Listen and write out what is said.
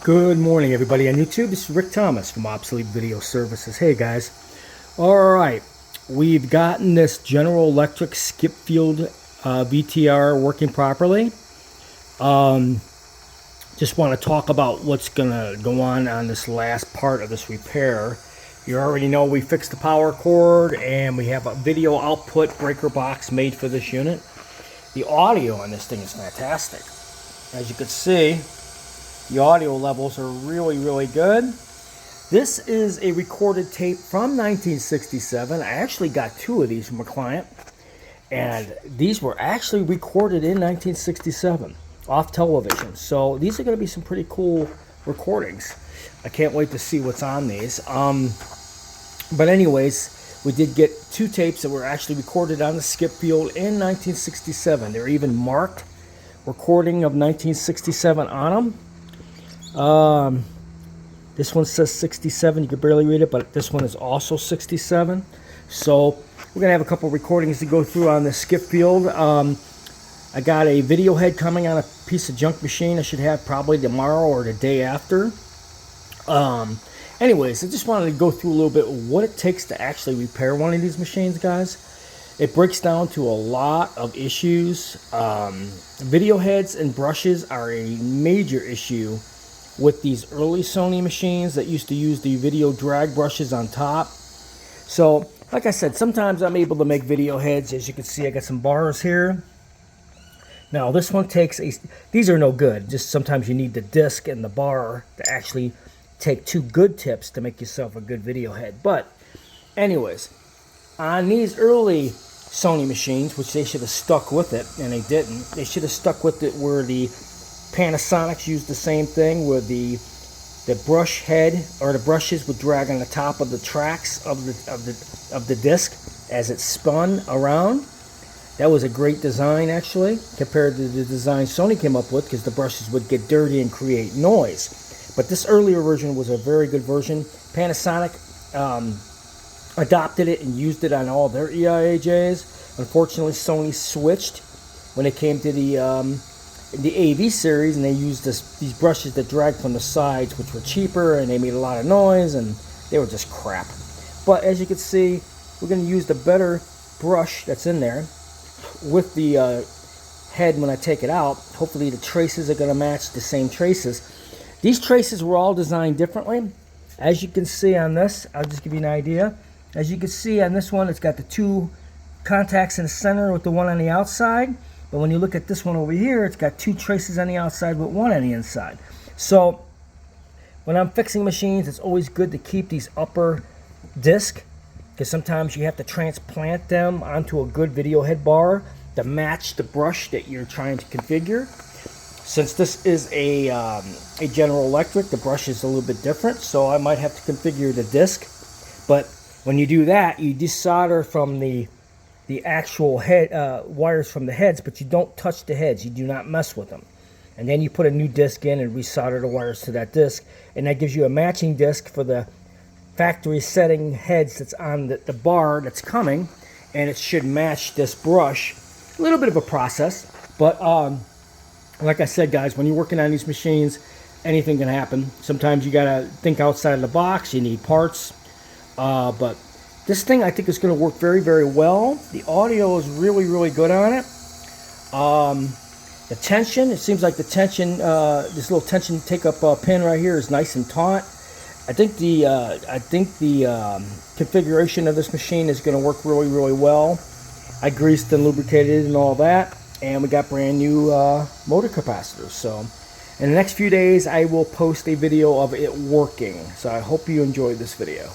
Good morning, everybody on YouTube. This is Rick Thomas from Obsolete Video Services. Hey, guys. All right, we've gotten this General Electric skip field VTR working properly. Just want to talk about what's going to go on this last part of this repair. You already know we fixed the power cord and we have a video output breaker box made for this unit. The audio on this thing is fantastic. As you can see, the audio levels are really good. This is a recorded tape from 1967. I actually got two of these from a client, and these were actually recorded in 1967 off television. So these are going to be some pretty cool recordings. I can't wait to see what's on these. But anyways, we did get two tapes that were actually recorded on the skip field in 1967. They're even marked recording of 1967 on them. This one says 67. You can barely read it, but this one is also 67. So we're gonna have a couple recordings to go through on the skip field. I got a video head coming on a piece of junk machine. I should have probably tomorrow or the day after. Anyways, I just wanted to go through a little bit what it takes to actually repair one of these machines, guys. It breaks down to a lot of issues. Video heads and brushes are a major issue with these early Sony machines that used to use the video drag brushes on top. So, like I said, sometimes I'm able to make video heads. As you can see, I got some bars here. Now, this one takes these are no good. Just sometimes you need the disc and the bar to actually take two good tips to make yourself a good video head. But, anyways, on these early Sony machines, which they should have stuck with it, and they didn't. They should have stuck with it where the Panasonics used the same thing, where the brush head or the brushes would drag on the top of the tracks of the disc as it spun around. That was a great design, actually, compared to the design Sony came up with, because the brushes would get dirty and create noise. But this earlier version was a very good version. Panasonic adopted it and used it on all their EIAJs. Unfortunately, Sony switched when it came to the AV series, and they used these brushes that dragged from the sides, which were cheaper, and they made a lot of noise, and they were just crap. But as you can see, we're going to use the better brush that's in there with the head when I take it out. Hopefully the traces are going to match the same traces. These traces were all designed differently. As you can see on this, I'll just give you an idea. As you can see on this one, it's got the two contacts in the center with the one on the outside. But when you look at this one over here, it's got two traces on the outside with one on the inside. So when I'm fixing machines, it's always good to keep these upper disc, because sometimes you have to transplant them onto a good video head bar to match the brush that you're trying to configure. Since this is a General Electric, the brush is a little bit different, so I might have to configure the disc. But when you do that, you desolder from the actual head wires from the heads, but you don't touch the heads. You do not mess with them. And then you put a new disc in and resolder the wires to that disc, and that gives you a matching disc for the factory setting heads that's on the bar that's coming, and it should match this brush. A little bit of a process, but like I said, guys, when you're working on these machines, anything can happen. Sometimes you gotta think outside of the box. You need parts, but this thing I think is going to work very well. The audio is really good on it. The tension, it seems like the tension, this little tension take-up pin right here is nice and taut. I think the configuration of this machine is going to work really well. I greased and lubricated and all that, and we got brand new motor capacitors. So in the next few days, I will post a video of it working. So I hope you enjoyed this video.